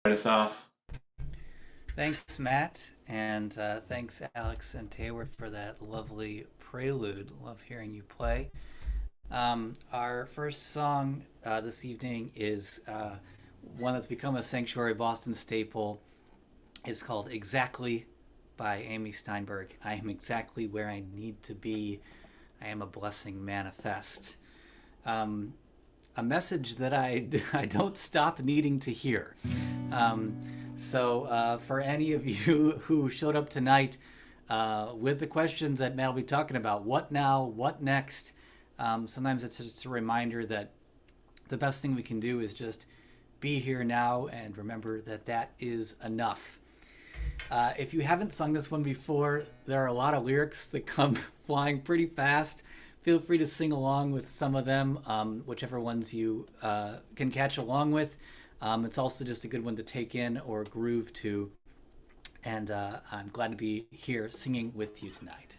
Start us off. Thanks, Matt, and thanks, Alex and Tayward, for that lovely prelude. Love hearing you play. Our first song this evening is one that's become a Sanctuary Boston staple. It's called Exactly by Amy Steinberg. I am exactly where I need to be. I am a blessing manifest. Um, a message that I don't stop needing to hear. So for any of you who showed up tonight with the questions that Matt will be talking about, what now, what next, sometimes it's just a reminder that the best thing we can do is just be here now and remember that that is enough. If you haven't sung this one before, there are a lot of lyrics that come flying pretty fast. Feel free to sing along with some of them, whichever ones you can catch along with. It's also just a good one to take in or groove to. And I'm glad to be here singing with you tonight.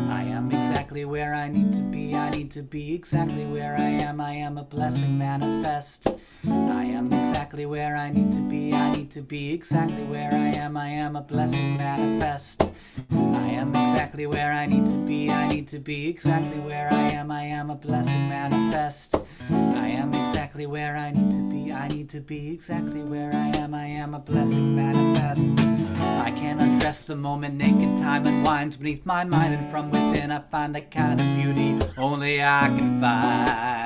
I am exactly where I need to be. I need to be exactly where I am. I am a blessing manifest. I am exactly where I need to be. I need to be exactly where I am. I am a blessing manifest. I am exactly where I need to be. I need to be exactly where I am. I am a blessing manifest. I am exactly where I need to be. I need to be exactly where I am. I am a blessing manifest. I can undress the moment, naked time unwinds beneath my mind, and from within I find that kind of beauty only I can find.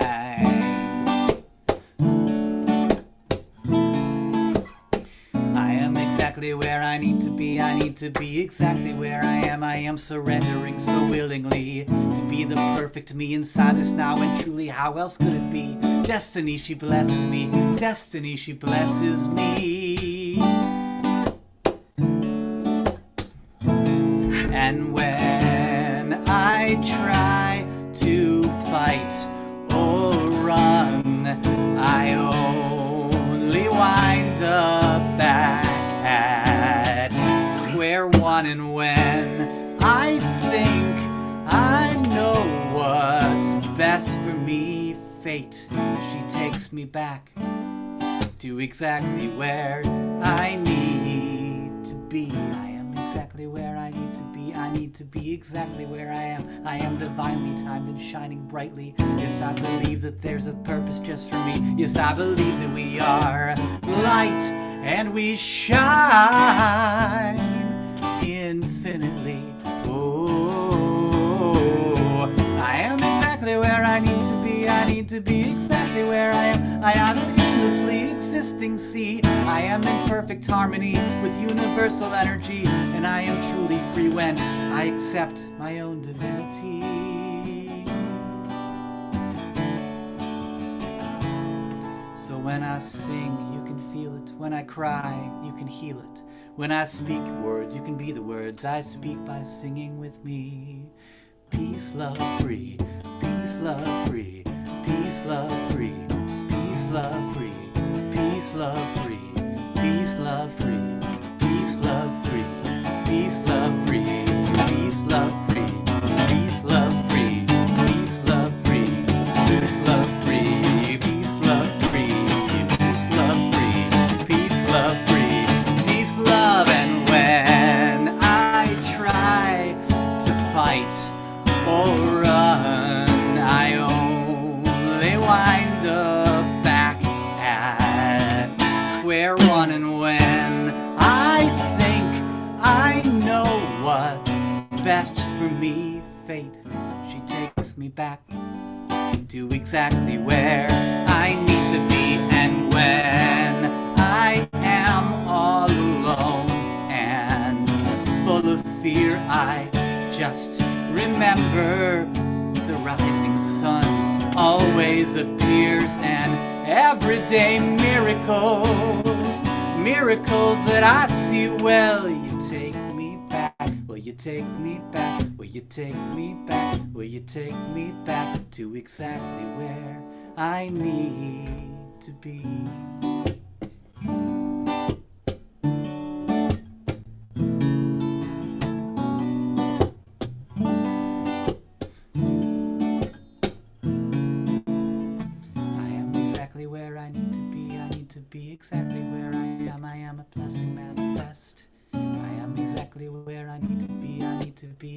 I am exactly where I need to be. I need to be exactly where I am. I am surrendering so willingly to be the perfect me inside this now, and truly how else could it be? Destiny, she blesses me. Destiny, she blesses me. And when I try to fight or run, I only wind up back at square one. And when I think I know what's best for me, fate, she takes me back to exactly where I need to be. I am exactly where I need to be. I need to be exactly where I am. I am divinely timed and shining brightly. Yes, I believe that there's a purpose just for me. Yes, I believe that we are light and we shine infinitely. Oh, I am exactly where I need to be. I need to be exactly where I am. I am an endlessly existing sea. I am in perfect harmony with universal energy, and I am truly free when I accept my own divinity. So when I sing, you can feel it. When I cry, you can heal it. When I speak words, you can be the words I speak by singing with me. Peace, love, free. Peace, love, free. Peace, love, free. Peace, love, free. Peace, love, free. Peace, love, free. Peace, love, free. Peace, love, free. Peace, love, free. Peace, love, free. Peace, love, free. Peace, love, free. Peace, love, free. Peace, love, free. Peace, love, free. Peace, love. And when I try to fight or run, I only wind up back at square one. And when I think I know what's best for me, fate, she takes me back to exactly where I need to be. And when I am all alone and full of fear, I just remember the rising sun always appears, and everyday miracles that I see. Well, you take me back. Will you take me back? Will you take me back? Will you take me back to exactly where I need to be?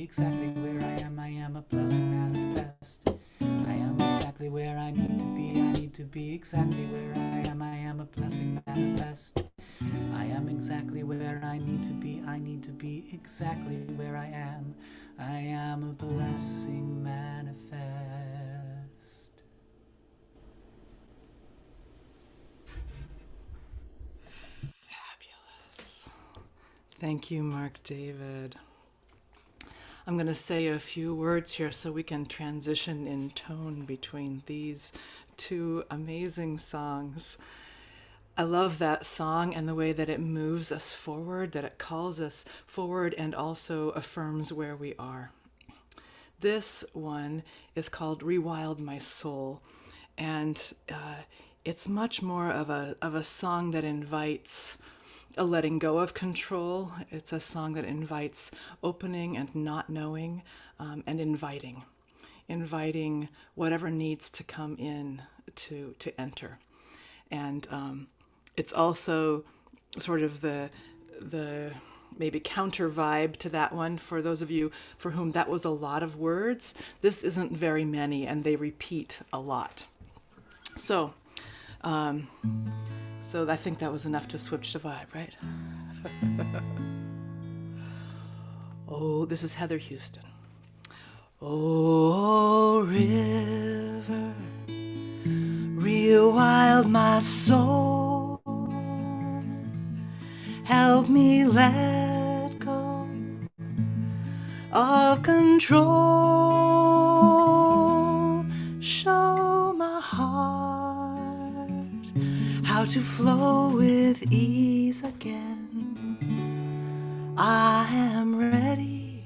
exactly where I am. I am a blessing manifest. I am exactly where I need to be. I need to be exactly where I am. I am a blessing manifest. I am exactly where I need to be. I need to be exactly where I am. I am a blessing manifest. Fabulous. Thank you, Mark David. I'm going to say a few words here so we can transition in tone between these two amazing songs. I love that song and the way that it moves us forward, that it calls us forward and also affirms where we are. This one is called Rewild My Soul, and it's much more of a song that invites a letting go of control. It's a song that invites opening and not knowing, and inviting whatever needs to come in to enter. And it's also sort of the maybe counter vibe to that one. For those of you for whom that was a lot of words, this isn't very many, and they repeat a lot. So I think that was enough to switch the vibe, right? Oh, this is Heather Houston. Oh, river, rewild my soul, help me let go of control, show my heart how to flow with ease again. I am ready,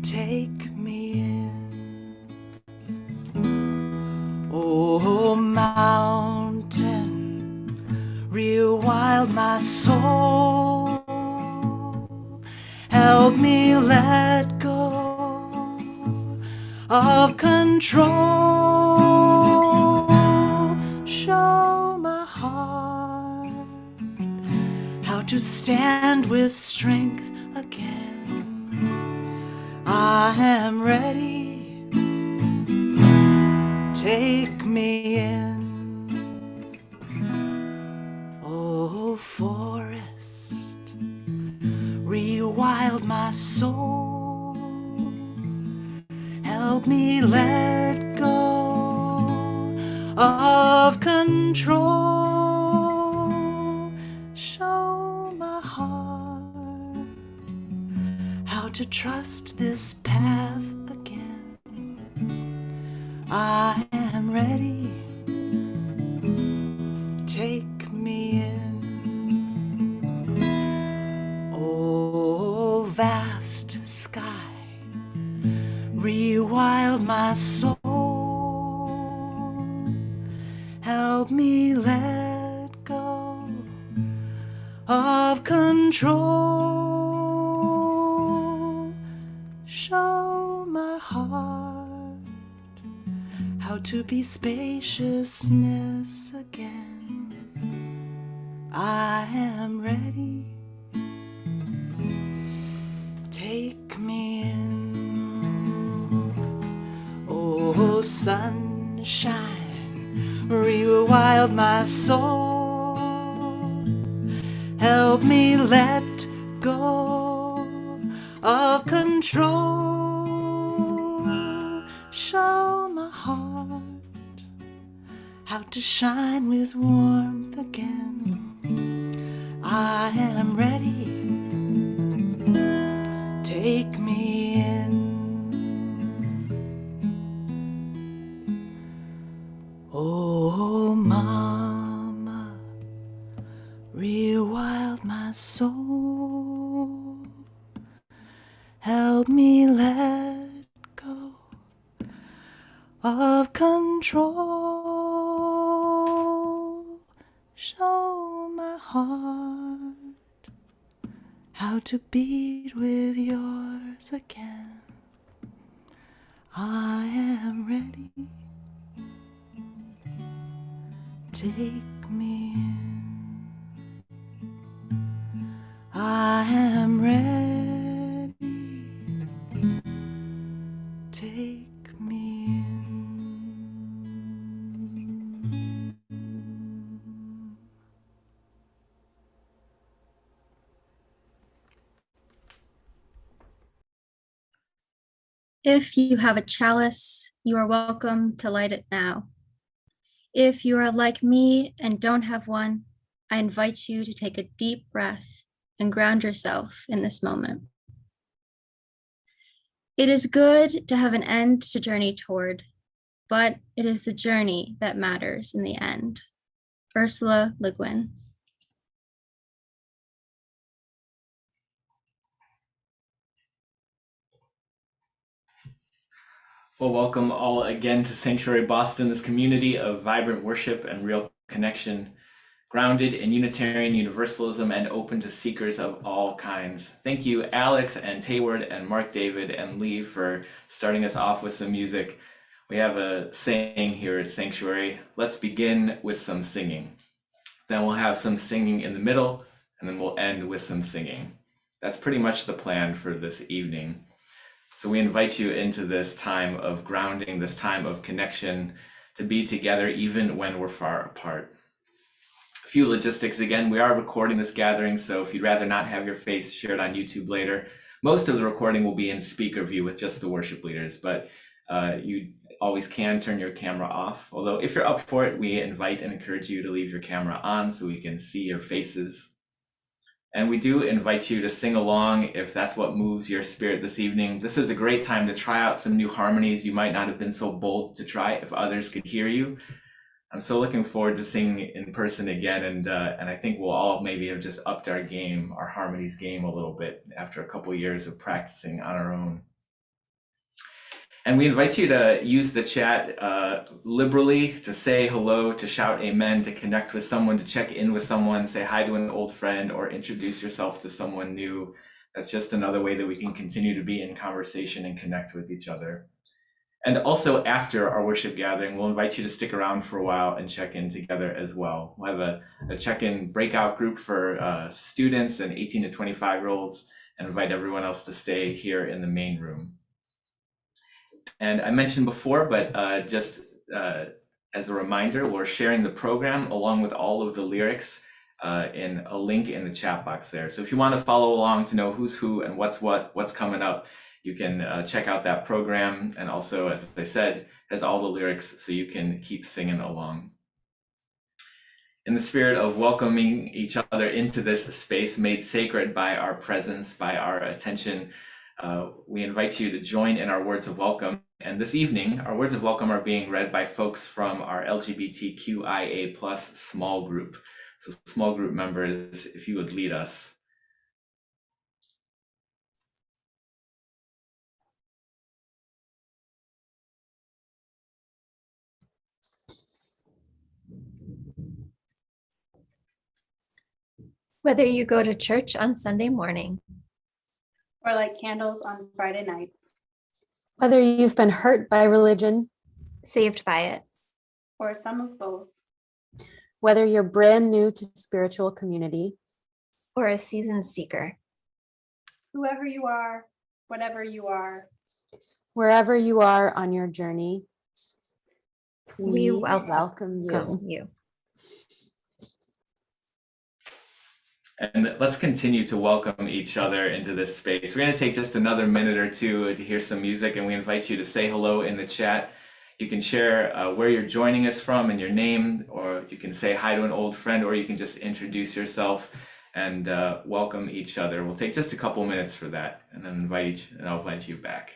take me in. Oh, mountain, rewild my soul, help me let go of control, show my heart how to stand with strength again. I am ready, take me in. Oh, forest, rewild my soul, help me let go of control, show my heart how to trust this path again. I am ready, take me in. Oh, vast sky, rewild my soul, help me let go of control, show my heart how to be spaciousness again. I am ready, take me in. Oh, sunshine, rewild my soul, help me let go of control, show my heart how to shine with warmth again. I am ready, take me in. Oh, mama, rewild my soul, help me let go of control, show my heart how to beat with yours again. I am ready, take me in. I am ready, If you have a chalice, you are welcome to light it now. If you are like me and don't have one, I invite you to take a deep breath and ground yourself in this moment. It is good to have an end to journey toward, but it is the journey that matters in the end. Ursula Le Guin. Well, welcome all again to Sanctuary Boston, this community of vibrant worship and real connection, grounded in Unitarian Universalism and open to seekers of all kinds. Thank you, Alex and Tayward and Mark David and Lee, for starting us off with some music. We have a saying here at Sanctuary: let's begin with some singing. Then we'll have some singing in the middle, and then we'll end with some singing. That's pretty much the plan for this evening. So we invite you into this time of grounding, this time of connection, to be together even when we're far apart. A few logistics again: we are recording this gathering, so if you'd rather not have your face shared on YouTube later, most of the recording will be in speaker view with just the worship leaders, but you always can turn your camera off. Although if you're up for it, we invite and encourage you to leave your camera on so we can see your faces. And we do invite you to sing along if that's what moves your spirit this evening. This is a great time to try out some new harmonies you might not have been so bold to try if others could hear you. I'm so looking forward to singing in person again, and I think we'll all maybe have just upped our game, our harmonies game, a little bit after a couple of years of practicing on our own. And we invite you to use the chat liberally, to say hello, to shout amen, to connect with someone, to check in with someone, say hi to an old friend, or introduce yourself to someone new. That's just another way that we can continue to be in conversation and connect with each other. And also after our worship gathering, we'll invite you to stick around for a while and check in together as well. We'll have a check-in breakout group for students and 18 to 25-year-olds, and invite everyone else to stay here in the main room. And I mentioned before, but just as a reminder, we're sharing the program along with all of the lyrics in a link in the chat box there. So if you want to follow along to know who's who and what's coming up, you can check out that program. And also, as I said, has all the lyrics so you can keep singing along. In the spirit of welcoming each other into this space made sacred by our presence, by our attention, we invite you to join in our words of welcome. And this evening, our words of welcome are being read by folks from our LGBTQIA+ small group. So small group members, if you would lead us. Whether you go to church on Sunday morning, or light candles on Friday nights, whether you've been hurt by religion, saved by it, or some of both, whether you're brand new to spiritual community, or a seasoned seeker, whoever you are, whatever you are, wherever you are on your journey, we welcome you. you. And let's continue to welcome each other into this space. We're going to take just another minute or two to hear some music, and we invite you to say hello in the chat. You can share where you're joining us from and your name, or you can say hi to an old friend, or you can just introduce yourself and welcome each other. We'll take just a couple minutes for that, and then I'll invite you back.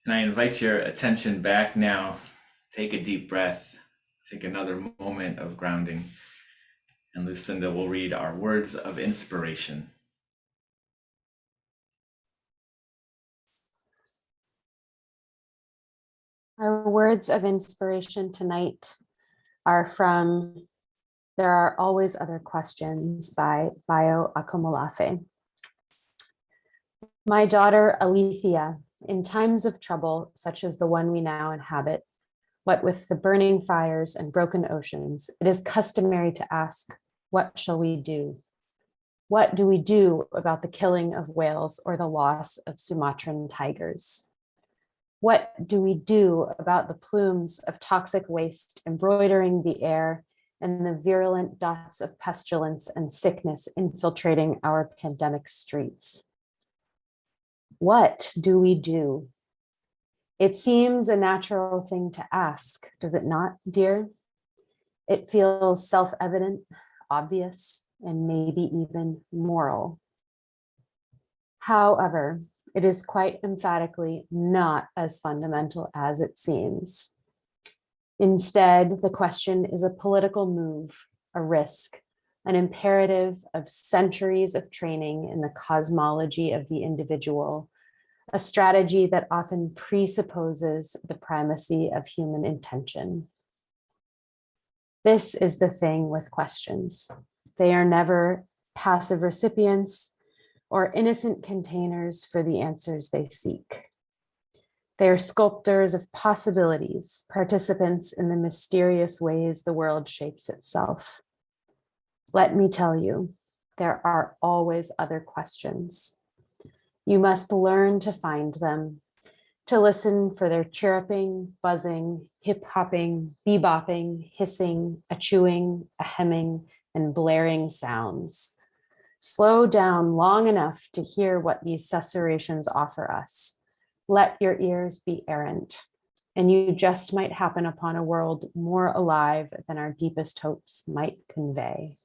And I invite your attention back now. Take a deep breath. Take another moment of grounding. And Lucinda will read our words of inspiration. Our words of inspiration tonight are from There Are Always Other Questions by Bayo Akomolafe. My daughter Alethea, in times of trouble such as the one we now inhabit, what with the burning fires and broken oceans, it is customary to ask, what shall we do? What do we do about the killing of whales or the loss of Sumatran tigers? What do we do about the plumes of toxic waste embroidering the air and the virulent dots of pestilence and sickness infiltrating our pandemic streets? What do we do? It seems a natural thing to ask, does it not, dear? It feels self-evident, obvious, and maybe even moral. However, it is quite emphatically not as fundamental as it seems. Instead, the question is a political move, a risk, an imperative of centuries of training in the cosmology of the individual, a strategy that often presupposes the primacy of human intention. This is the thing with questions. They are never passive recipients or innocent containers for the answers they seek. They are sculptors of possibilities, participants in the mysterious ways the world shapes itself. Let me tell you, there are always other questions. You must learn to find them, to listen for their chirruping, buzzing, hip-hopping, bebopping, hissing, a chewing, a hemming, and blaring sounds. Slow down long enough to hear what these susurrations offer us. Let your ears be errant, and you just might happen upon a world more alive than our deepest hopes might convey.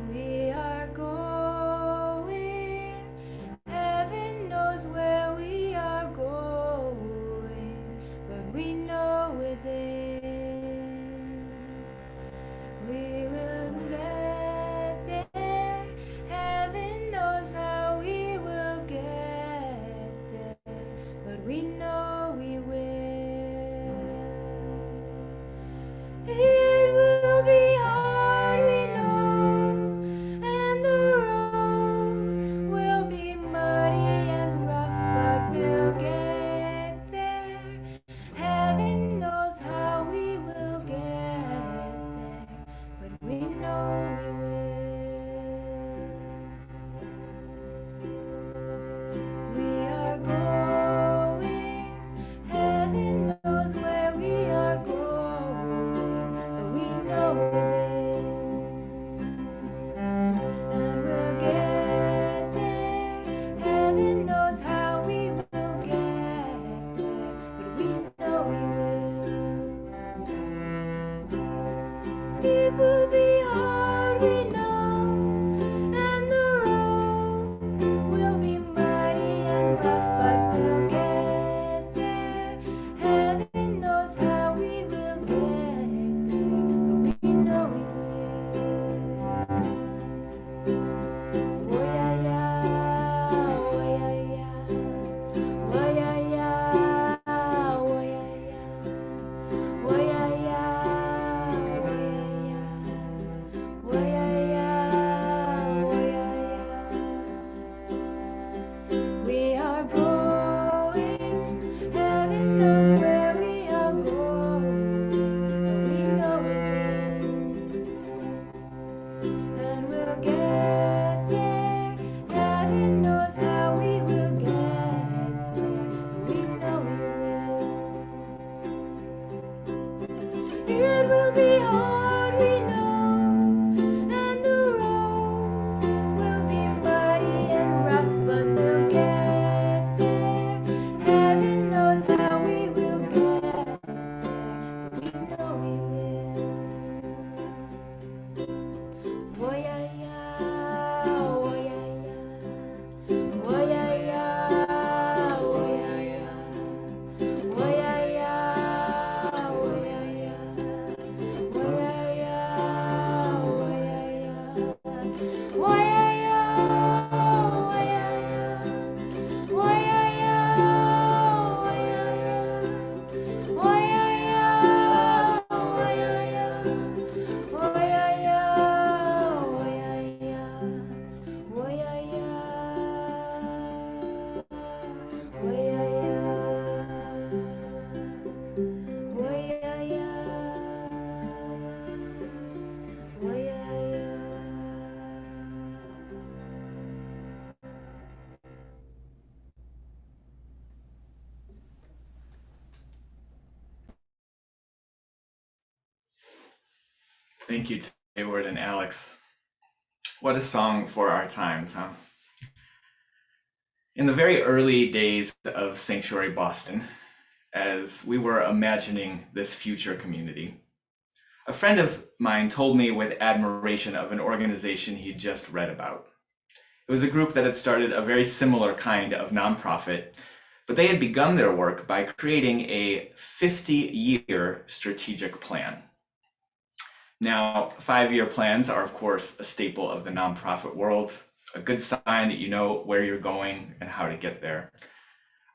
We are going, heaven knows where we are going, but we know within we will get there. Heaven knows how we will get there, but we know we will. It will be hard, we know, and the road will be muddy and rough, but we'll get there. Heaven knows how we will get there, but we know we will. We are going, heaven knows where we are going, but we know within, and we'll get there. Heaven knows how we will get there, but we know we will. It will be hard, we know, and the road will be muddy and rough, but we'll get there. Heaven knows how we will get there, but we know we will. Oh yeah, yeah, oh yeah, yeah, oh yeah, yeah, oh yeah, yeah, oh yeah, yeah, oh yeah, yeah, oh yeah, yeah, oh yeah, yeah. We are going, heaven knows where we are going, but we know within, and we'll get there. Heaven knows how we will get there, but we know we will. It will be hard, we know, and the road will be muddy and rough, but we'll get there. Heaven knows how we will get there, Thank you, Tayward and Alex. What a song for our times, huh? In the very early days of Sanctuary Boston, as we were imagining this future community, a friend of mine told me with admiration of an organization he'd just read about. It was a group that had started a very similar kind of nonprofit, but they had begun their work by creating a 50-year strategic plan. Now, 5-year plans are, of course, a staple of the nonprofit world, a good sign that you know where you're going and how to get there.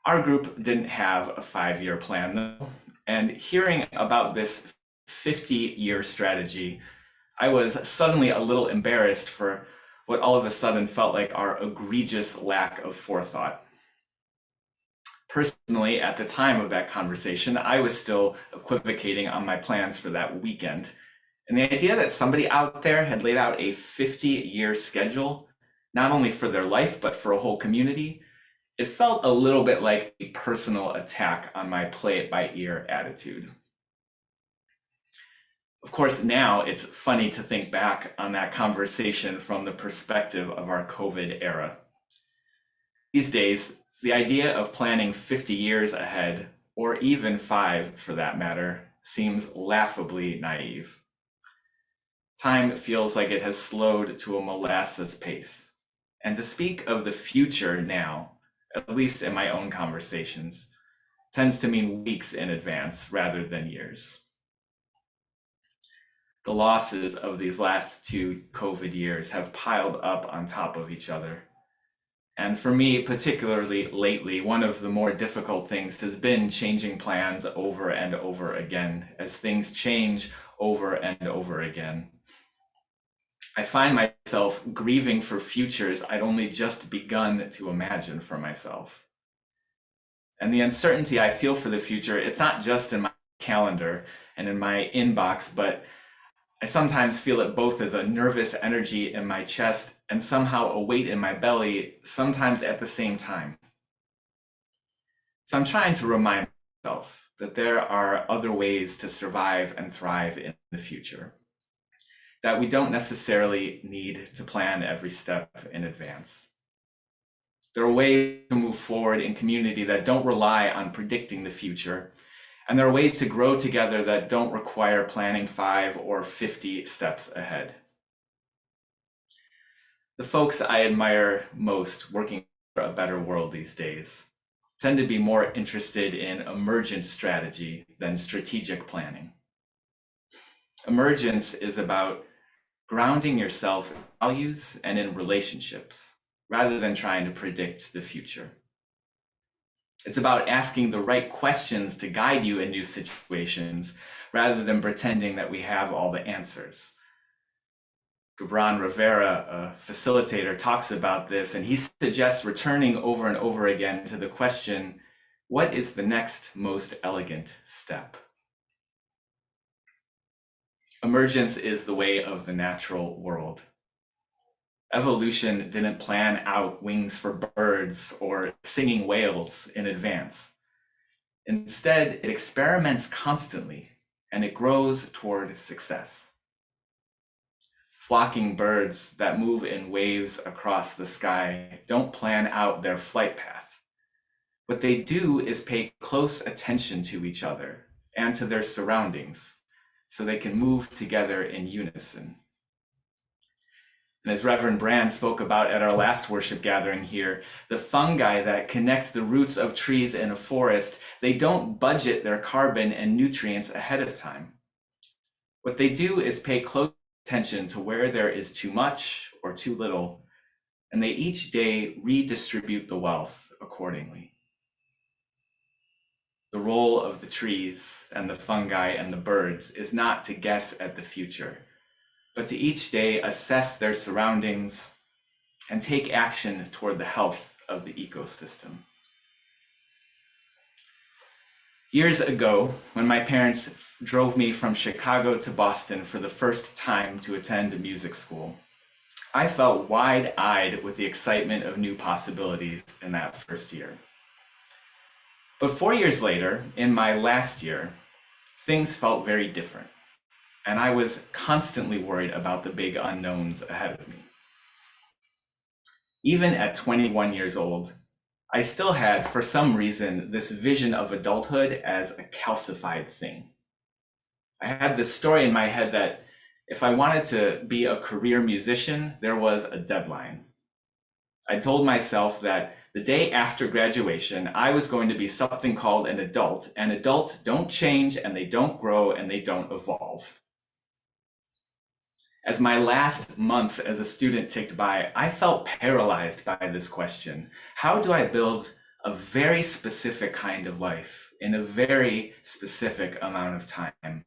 Our group didn't have a 5-year plan, though, and hearing about this 50-year strategy, I was suddenly a little embarrassed for what all of a sudden felt like our egregious lack of forethought. Personally, at the time of that conversation, I was still equivocating on my plans for that weekend. And the idea that somebody out there had laid out a 50-year schedule, not only for their life, but for a whole community, it felt a little bit like a personal attack on my play it by ear attitude. Of course, now it's funny to think back on that conversation from the perspective of our COVID era. These days, the idea of planning 50 years ahead, or even 5 for that matter, seems laughably naive. Time feels like it has slowed to a molasses pace. And to speak of the future now, at least in my own conversations, tends to mean weeks in advance rather than years. The losses of these last 2 COVID years have piled up on top of each other. And for me, particularly lately, one of the more difficult things has been changing plans over and over again as things change over and over again. I find myself grieving for futures I'd only just begun to imagine for myself. And the uncertainty I feel for the future, it's not just in my calendar and in my inbox, but I sometimes feel it both as a nervous energy in my chest and somehow a weight in my belly, sometimes at the same time. So I'm trying to remind myself that there are other ways to survive and thrive in the future, that we don't necessarily need to plan every step in advance. There are ways to move forward in community that don't rely on predicting the future, and there are ways to grow together that don't require planning 5 or 50 steps ahead. The folks I admire most working for a better world these days tend to be more interested in emergent strategy than strategic planning. Emergence is about grounding yourself in values and in relationships, rather than trying to predict the future. It's about asking the right questions to guide you in new situations, rather than pretending that we have all the answers. Gibran Rivera, a facilitator, talks about this, and he suggests returning over and over again to the question, what is the next most elegant step? Emergence is the way of the natural world. Evolution didn't plan out wings for birds or singing whales in advance. Instead, it experiments constantly, and it grows toward success. Flocking birds that move in waves across the sky don't plan out their flight path. What they do is pay close attention to each other and to their surroundings, so they can move together in unison. And as Reverend Brand spoke about at our last worship gathering here, the fungi that connect the roots of trees in a forest, they don't budget their carbon and nutrients ahead of time. What they do is pay close attention to where there is too much or too little, and they each day redistribute the wealth accordingly. The role of the trees and the fungi and the birds is not to guess at the future, but to each day assess their surroundings and take action toward the health of the ecosystem. Years ago, when my parents drove me from Chicago to Boston for the first time to attend music school, I felt wide-eyed with the excitement of new possibilities in that first year. But 4 years later, in my last year, things felt very different. and I was constantly worried about the big unknowns ahead of me. Even at 21 years old, I still had, for some reason, this vision of adulthood as a calcified thing. I had this story in my head that if I wanted to be a career musician, there was a deadline. I told myself that the day after graduation, I was going to be something called an adult, and adults don't change and they don't grow and they don't evolve. As my last months as a student ticked by, I felt paralyzed by this question. How do I build a very specific kind of life in a very specific amount of time?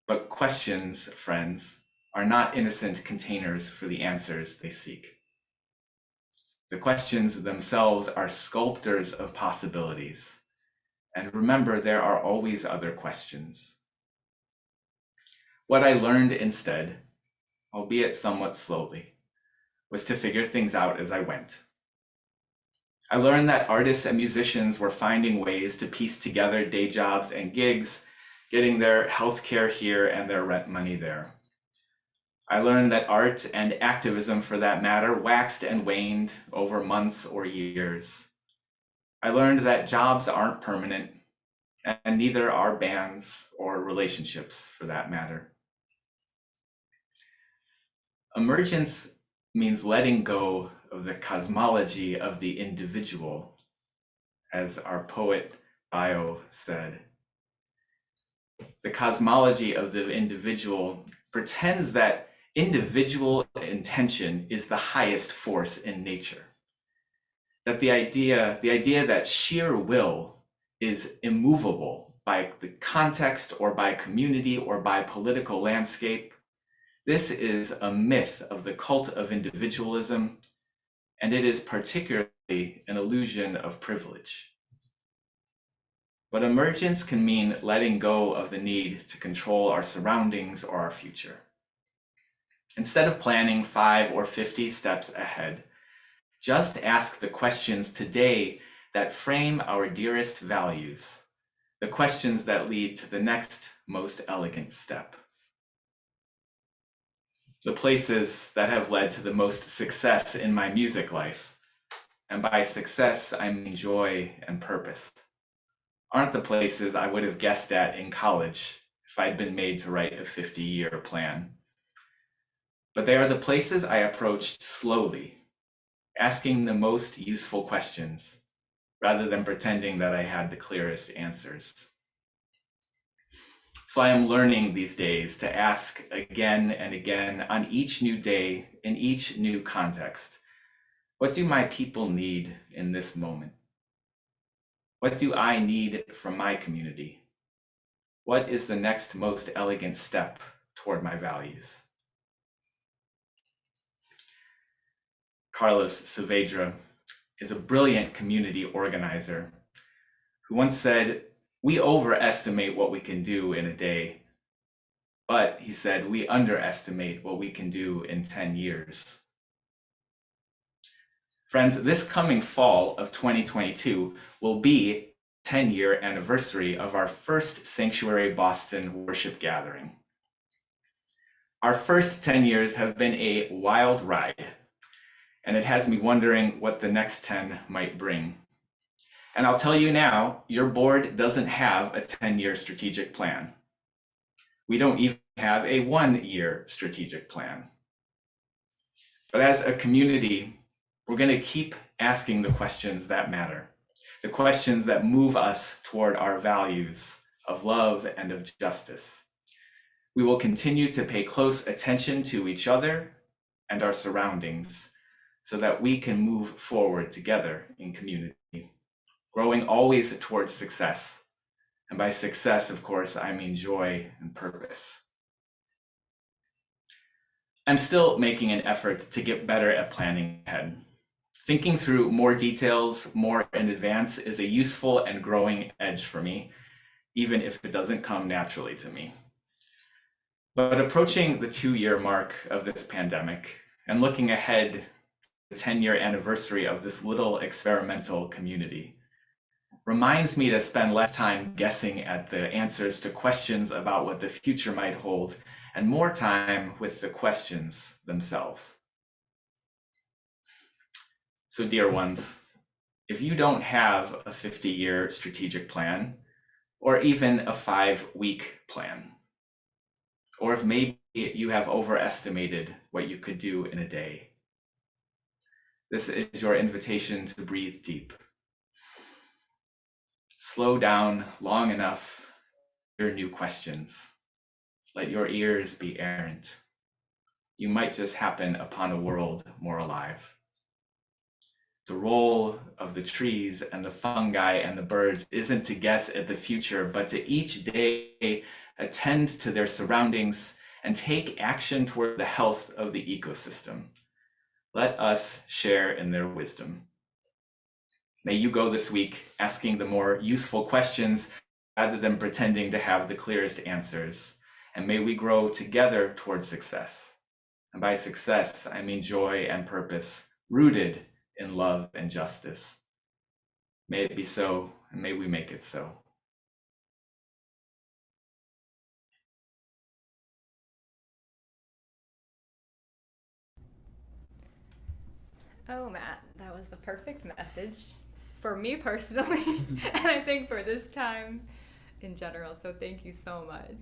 But questions, friends, are not innocent containers for the answers they seek. The questions themselves are sculptors of possibilities. And remember, there are always other questions. What I learned instead, albeit somewhat slowly, was to figure things out as I went. I learned that artists and musicians were finding ways to piece together day jobs and gigs, getting their healthcare here and their rent money there. I learned that art and activism, for that matter, waxed and waned over months or years. I learned that jobs aren't permanent, and neither are bands or relationships, for that matter. Emergence means letting go of the cosmology of the individual, as our poet Bio said. The cosmology of the individual pretends that individual intention is the highest force in nature. That the idea that sheer will is immovable by the context or by community or by political landscape. This is a myth of the cult of individualism, and it is particularly an illusion of privilege. But emergence can mean letting go of the need to control our surroundings or our future. Instead of planning 5 or 50 steps ahead, just ask the questions today that frame our dearest values, the questions that lead to the next most elegant step. The places that have led to the most success in my music life, and by success I mean joy and purpose, aren't the places I would have guessed at in college if I'd been made to write a 50-year plan. But they are the places I approached slowly, asking the most useful questions, rather than pretending that I had the clearest answers. So I am learning these days to ask again and again on each new day, in each new context, what do my people need in this moment? What do I need from my community? What is the next most elegant step toward my values? Carlos Saavedra is a brilliant community organizer who once said, "We overestimate what we can do in a day, but," he said, "we underestimate what we can do in 10 years." Friends, this coming fall of 2022 will be 10-year anniversary of our first Sanctuary Boston worship gathering. Our first 10 years have been a wild ride, and it has me wondering what the next 10 might bring. And I'll tell you now, your board doesn't have a 10-year strategic plan. We don't even have a 1-year strategic plan. But as a community, we're going to keep asking the questions that matter, the questions that move us toward our values of love and of justice. We will continue to pay close attention to each other and our surroundings so that we can move forward together in community, growing always towards success. And by success, of course, I mean joy and purpose. I'm still making an effort to get better at planning ahead. Thinking through more details more in advance is a useful and growing edge for me, even if it doesn't come naturally to me. But approaching the 2-year mark of this pandemic and looking ahead to the 10-year anniversary of this little experimental community reminds me to spend less time guessing at the answers to questions about what the future might hold, and more time with the questions themselves. So, dear ones, if you don't have a 50-year strategic plan, or even a 5-week plan, or if maybe you have overestimated what you could do in a day, this is your invitation to breathe deep. Slow down long enough to hear new questions. Let your ears be errant. You might just happen upon a world more alive. The role of the trees and the fungi and the birds isn't to guess at the future, but to each day attend to their surroundings and take action toward the health of the ecosystem. Let us share in their wisdom. May you go this week asking the more useful questions rather than pretending to have the clearest answers. And may we grow together towards success. And by success, I mean joy and purpose, rooted in love and justice. May it be so, and may we make it so. Oh, Matt, that was the perfect message for me personally, and I think for this time in general. So thank you so much.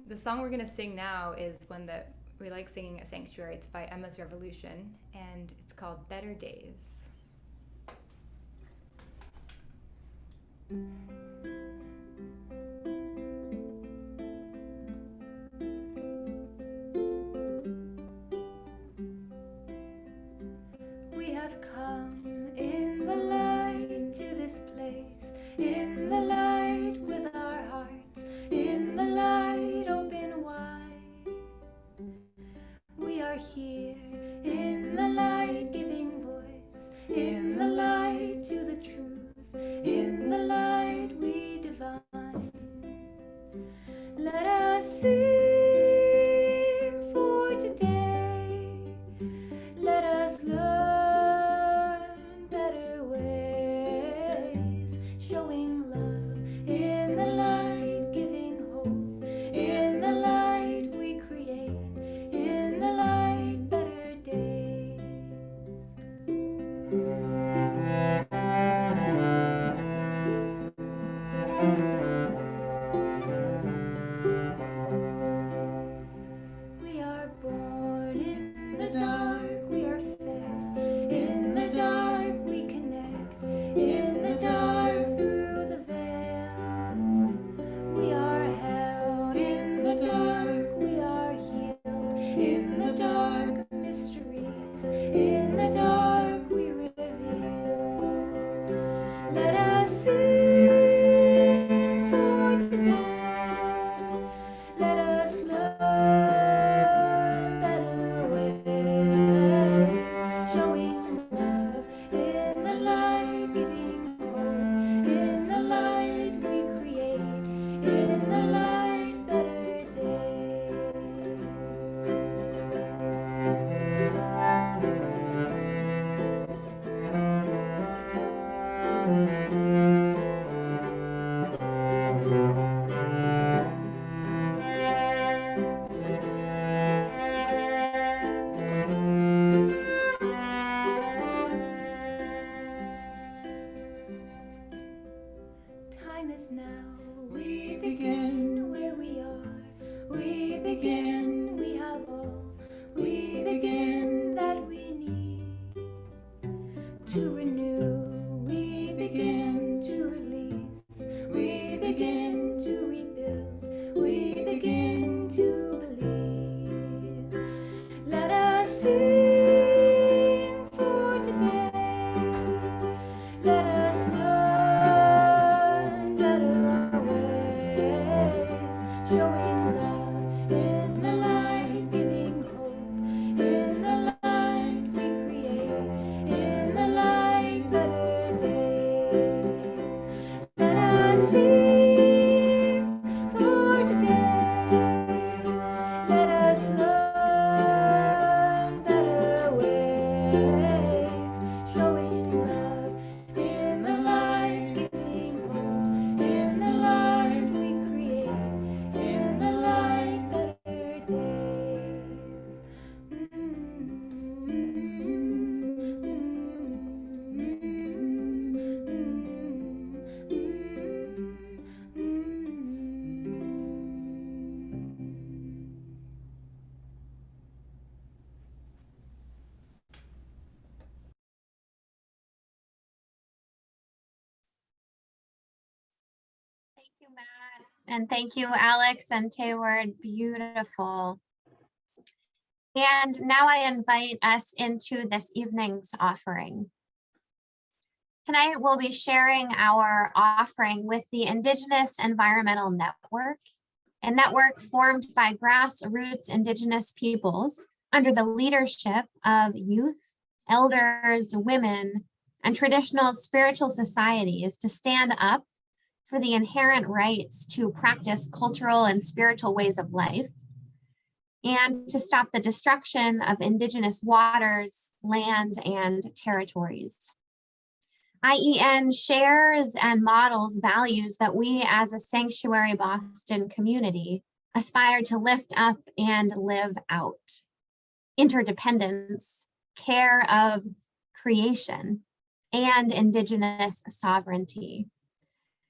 The song we're going to sing now is one that we like singing at Sanctuary. It's by Emma's Revolution, and it's called Better Days. We have come in the light to this place, in the light with our hearts, in the light open wide. We are here in the light giving voice, in the light to the truth, in the light we divine. Let us sing for today, let us learn better ways, showing love in the light, giving hope in the light we create, in the light better days. We are born in the dark, we are fed in the dark, we connect in the dark through the veil. We are held in the dark, we are healed in the dark, mysteries in the dark we reveal. Let us sing for today, let us learn better ways, showing love in the light, giving hope in the light we create, in the light better days. Time is now, we begin where we are, we begin, we have all, we begin that we need to renew, we begin to release, we begin to rebuild, we begin to believe. Let us sing for today, let us learn better ways, showing love in the light, giving hope in the light we create, in the light better days. Let us sing you, Matt. And thank you, Alex and Tayward. Beautiful. And now I invite us into this evening's offering. Tonight, we'll be sharing our offering with the Indigenous Environmental Network, a network formed by grassroots Indigenous peoples under the leadership of youth, elders, women, and traditional spiritual societies to stand up for the inherent rights to practice cultural and spiritual ways of life, and to stop the destruction of Indigenous waters, lands, and territories. IEN shares and models values that we as a Sanctuary Boston community aspire to lift up and live out. Interdependence, care of creation, and Indigenous sovereignty.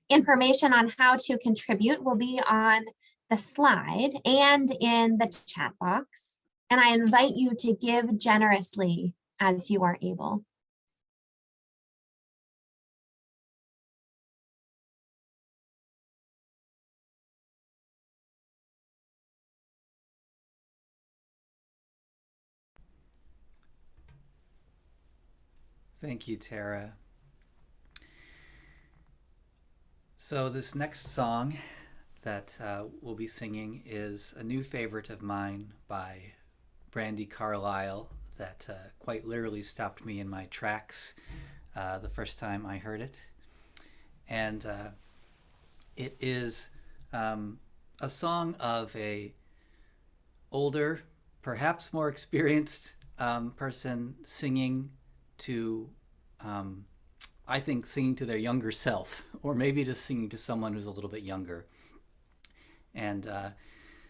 Information on how to contribute will be on the slide and in the chat box, and I invite you to give generously as you are able. Thank you, Tara. So this next song that we'll be singing is a new favorite of mine by Brandi Carlile that quite literally stopped me in my tracks the first time I heard it. And it is a song of a older, perhaps more experienced person singing to, I think, singing to their younger self, or maybe just singing to someone who's a little bit younger. And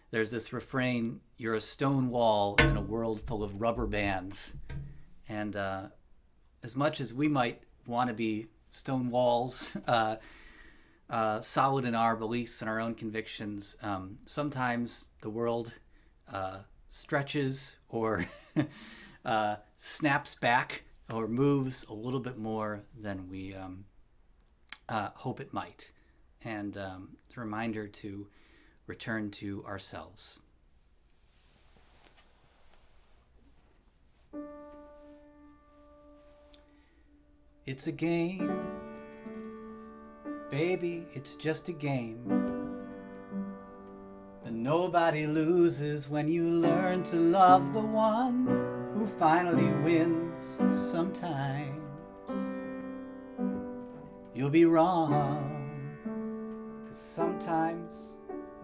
there's this refrain, "You're a stone wall in a world full of rubber bands." And as much as we might want to be stone walls, solid in our beliefs and our own convictions, sometimes the world stretches or snaps back or moves a little bit more than we hope it might. And it's a reminder to return to ourselves. It's a game, baby, it's just a game. And nobody loses when you learn to love the one who finally wins sometimes. You'll be wrong, 'cause sometimes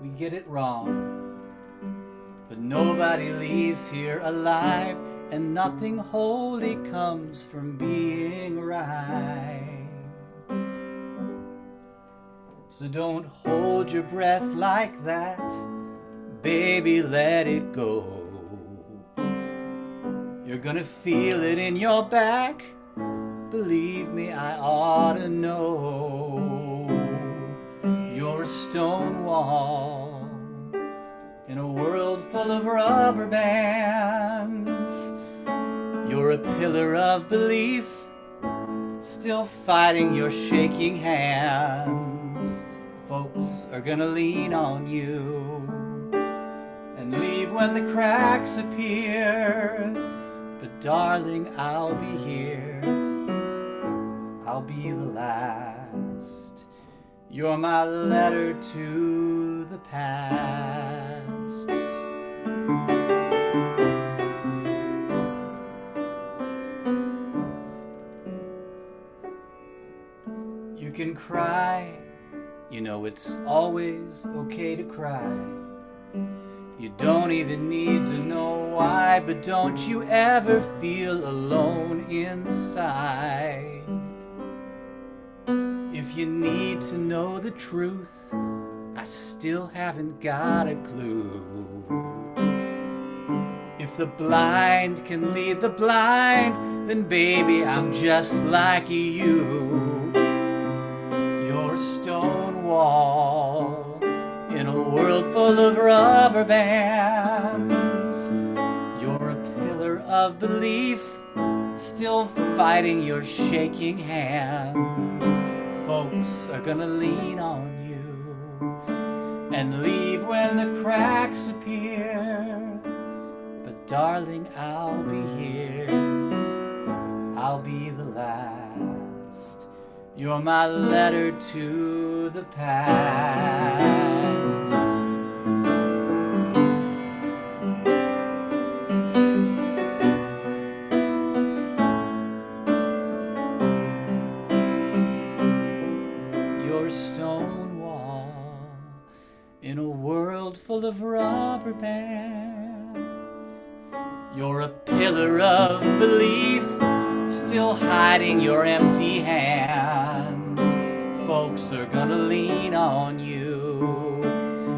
we get it wrong. But nobody leaves here alive, and nothing holy comes from being right. So don't hold your breath like that, baby, let it go. You're gonna feel it in your back, believe me, I ought to know. You're a stone wall in a world full of rubber bands. You're a pillar of belief, still fighting your shaking hands. Folks are gonna lean on you and leave when the cracks appear. But darling, I'll be here. I'll be the last. You're my letter to the past. You can cry, you know it's always okay to cry. You don't even need to know why, but don't you ever feel alone inside. If you need to know the truth, I still haven't got a clue. If the blind can lead the blind, then baby, I'm just like you. You're a stone wall in a world full of rubber bands. You're a pillar of belief, still fighting your shaking hands. Folks are gonna lean on you and leave when the cracks appear. But darling, I'll be here. I'll be the last. You're my letter to the past. You're a stone wall in a world full of rubber bands. You're a pillar of belief, still hiding your empty hands. Folks are gonna lean on you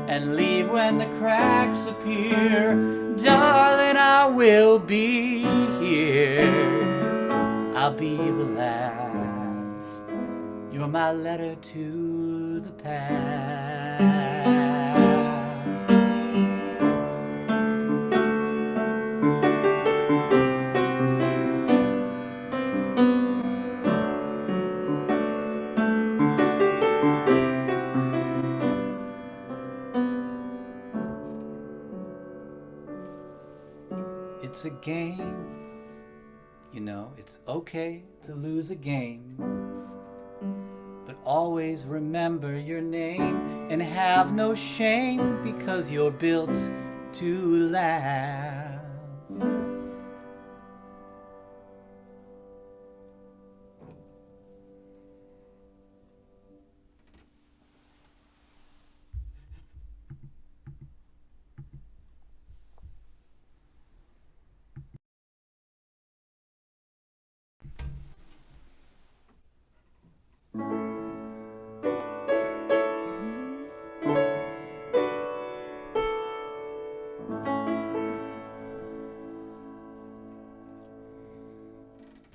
and leave when the cracks appear. Darling, I will be here. I'll be the last. You're my letter to the past. It's a game, you know, it's okay to lose a game, but always remember your name and have no shame, because you're built to last.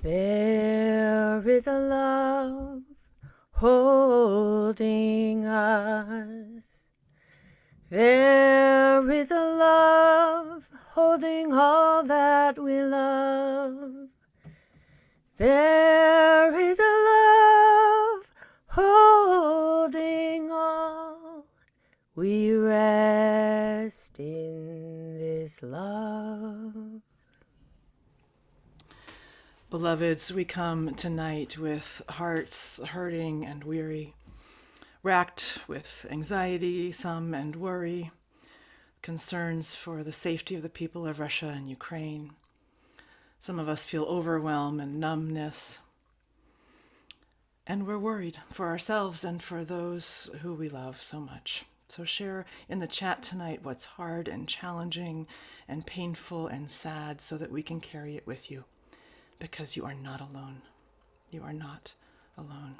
There is a love holding us. There is a love holding all that we love. There is a love holding all. We rest in this love. Beloveds, we come tonight with hearts hurting and weary, racked with anxiety, some, and worry, concerns for the safety of the people of Russia and Ukraine. Some of us feel overwhelm and numbness, and we're worried for ourselves and for those who we love so much. So share in the chat tonight what's hard and challenging and painful and sad, so that we can carry it with you. Because you are not alone. You are not alone.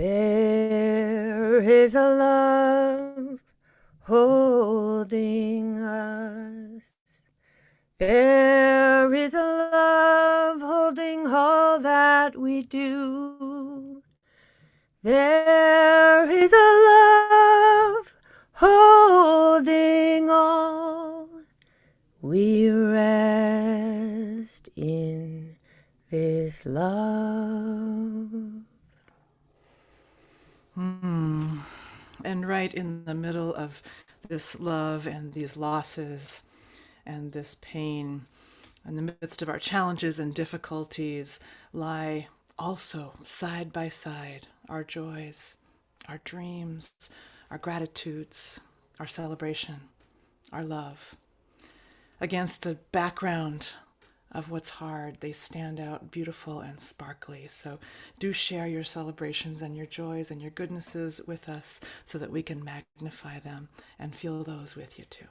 There is a love holding us. There is a love holding all that we do. There is a love holding all. We rest in this love. And right in the middle of this love and these losses and this pain, in the midst of our challenges and difficulties, lie also side by side our joys, our dreams, our gratitudes, our celebration, our love. Against the background of what's hard, they stand out beautiful and sparkly. So do share your celebrations and your joys and your goodnesses with us so that we can magnify them and feel those with you too.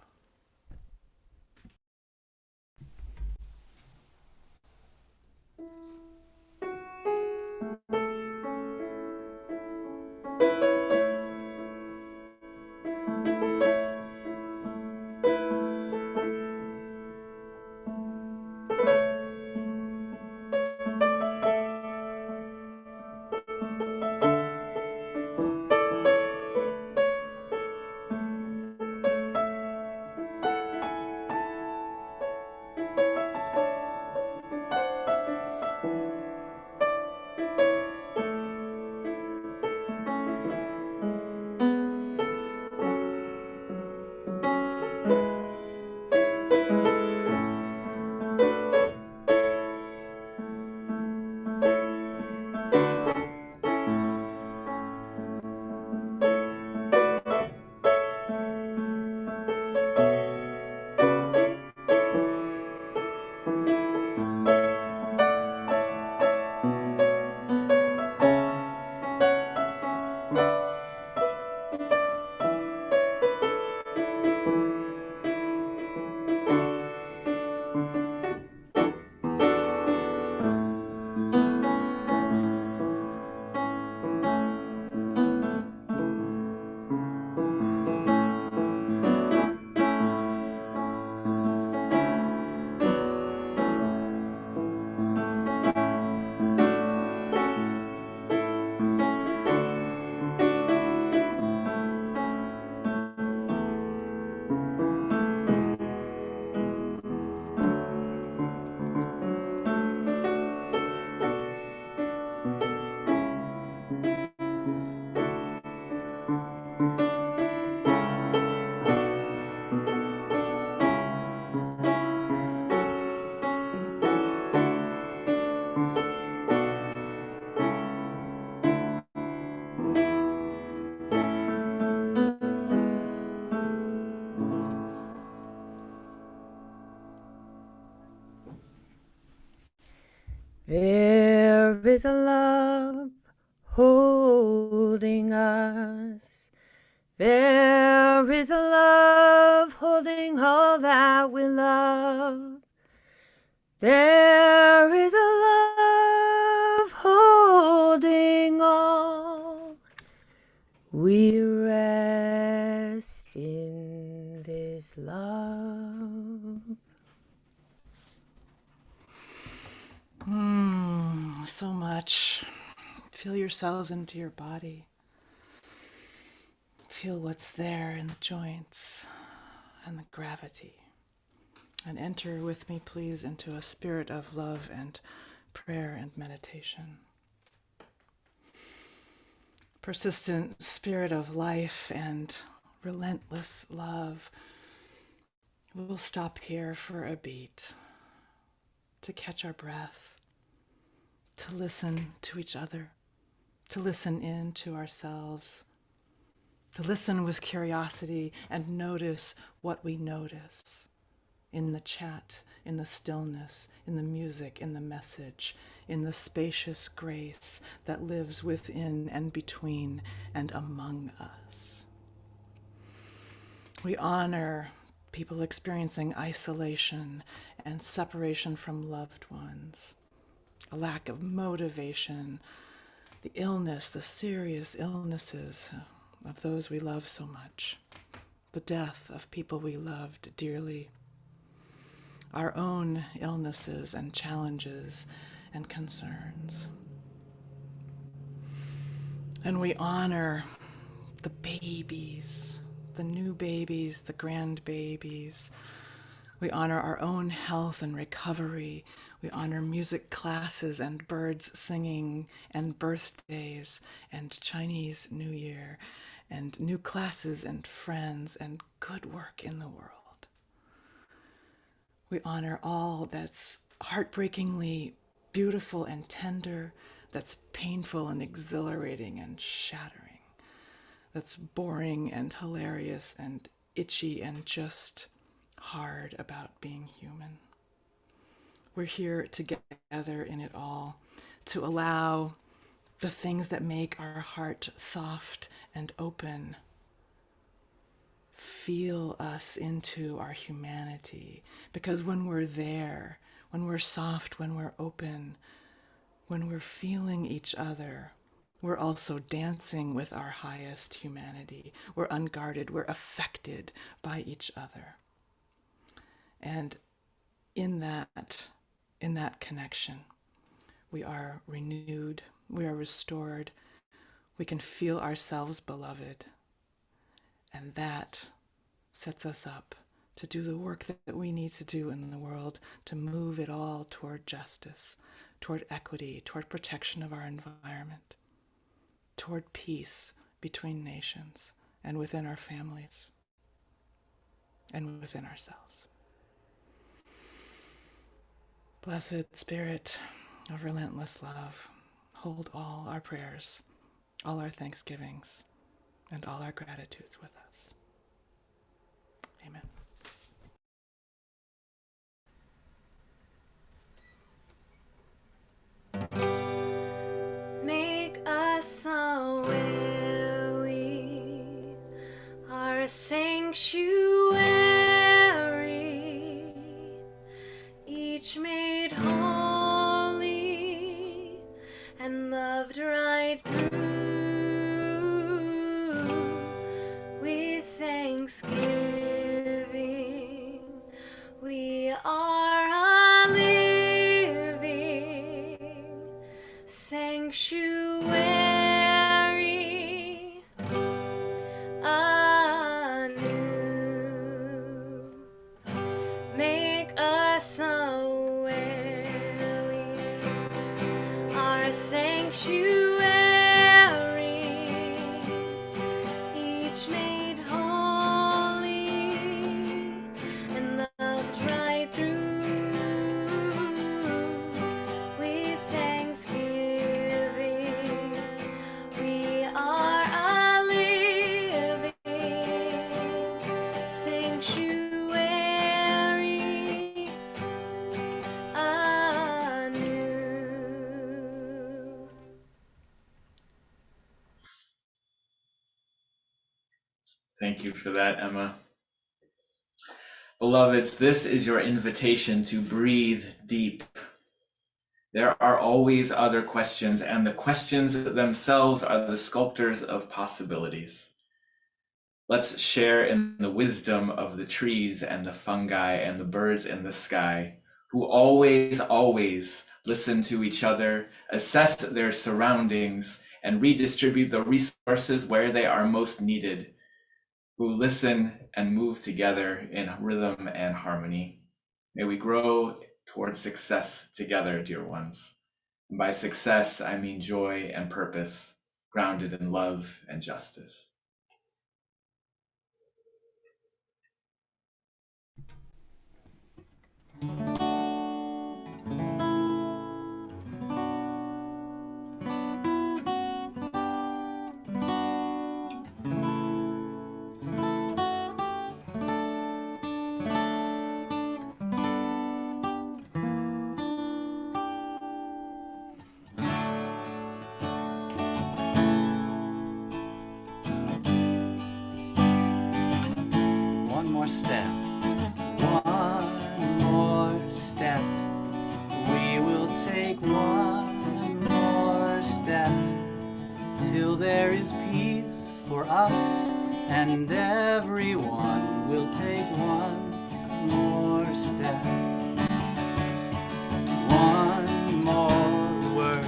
There is a love holding us. There is a love holding all that we love. There is a love holding all. We rest in this love. So much. Feel yourselves into your body. Feel what's there in the joints and the gravity. And enter with me, please, into a spirit of love and prayer and meditation. Persistent spirit of life and relentless love. We'll stop here for a beat to catch our breath, to listen to each other, to listen in to ourselves, to listen with curiosity and notice what we notice in the chat, in the stillness, in the music, in the message, in the spacious grace that lives within and between and among us. We honor people experiencing isolation and separation from loved ones, a lack of motivation, the illness, the serious illnesses of those we love so much, the death of people we loved dearly, our own illnesses and challenges and concerns. And we honor the babies, the new babies, the grandbabies. We honor our own health and recovery. We honor music classes and birds singing and birthdays and Chinese New Year and new classes and friends and good work in the world. We honor all that's heartbreakingly beautiful and tender, that's painful and exhilarating and shattering, that's boring and hilarious and itchy and just hard about being human. We're here together in it all to allow the things that make our heart soft and open feel us into our humanity. Because when we're there, when we're soft, when we're open, when we're feeling each other, we're also dancing with our highest humanity. We're unguarded, we're affected by each other. And in that connection, we are renewed, we are restored, we can feel ourselves beloved. And that sets us up to do the work that we need to do in the world to move it all toward justice, toward equity, toward protection of our environment, toward peace between nations and within our families and within ourselves. Blessed Spirit of relentless love, hold all our prayers, all our thanksgivings, and all our gratitudes with us. Amen. Make us a where we are a sanctuary, each made holy and loved right through. With thanksgiving, we are a living sanctuary anew. Make us a where we are a sanctuary, each made holy and loved right through. With thanksgiving, we are a living sanctuary anew. Thank you for that, Emma. Beloveds, this is your invitation to breathe deep. There are always other questions, and the questions themselves are the sculptors of possibilities. Let's share in the wisdom of the trees and the fungi and the birds in the sky, who always, always listen to each other, assess their surroundings, and redistribute the resources where they are most needed, who listen and move together in rhythm and harmony. May we grow towards success together, dear ones. And by success, I mean joy and purpose, grounded in love and justice. for us, and everyone will take one more step. One more word.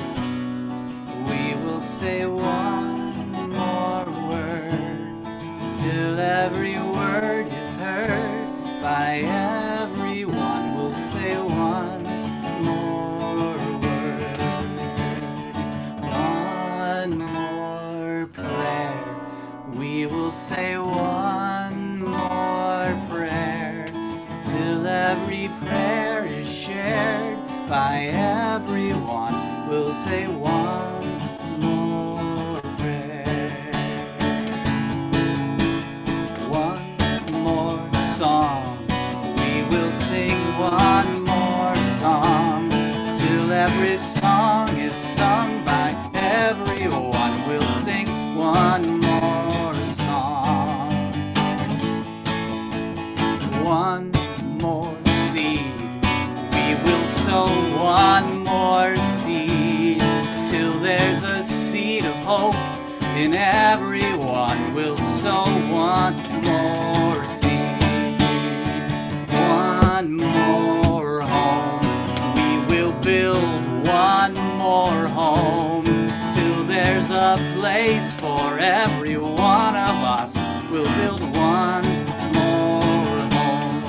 We will say one more word till every word is heard by everyone. We'll say one more word. One more prayer. We will say one more prayer till every prayer is shared by everyone. We'll say one more prayer. One more song. We will sing one more song till every song is sung by everyone. We'll sing one more song. One more seed. We will sow one more seed till there's a seed of hope in everyone. We'll sow one more seed. One more home. We will build one more home till there's a place for every one of us. We'll build one more home.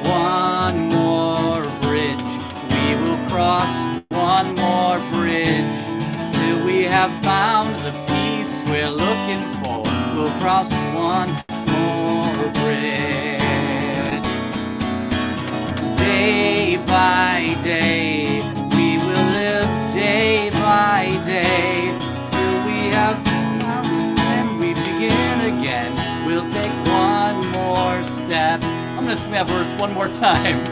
One more bridge. We will cross one more bridge till we have found the peace we're looking for. We'll cross one more bridge. Day by day, we will live day by day till we have found it and we begin again. We'll take one more step. I'm gonna sing that verse one more time.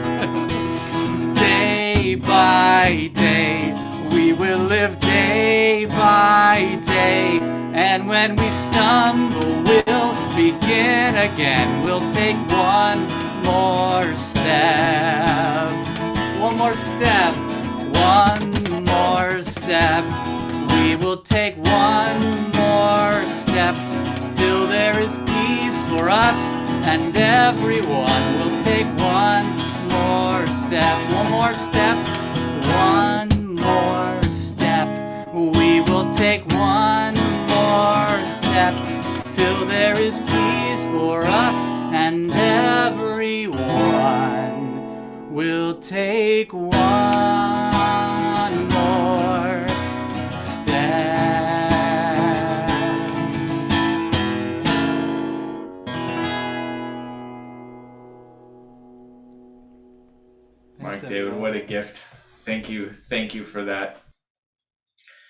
Day by day, we will live day by day, and when we stumble, we'll begin again. We'll take one more step. One more step. One more step. We will take one more step till there is peace for us and everyone. We'll take one more step. One more step. One more step. We will take one more step till there is peace for us and everyone. We'll take one more step. Mark, Thanks, David, everyone. what a gift. Thank you for that.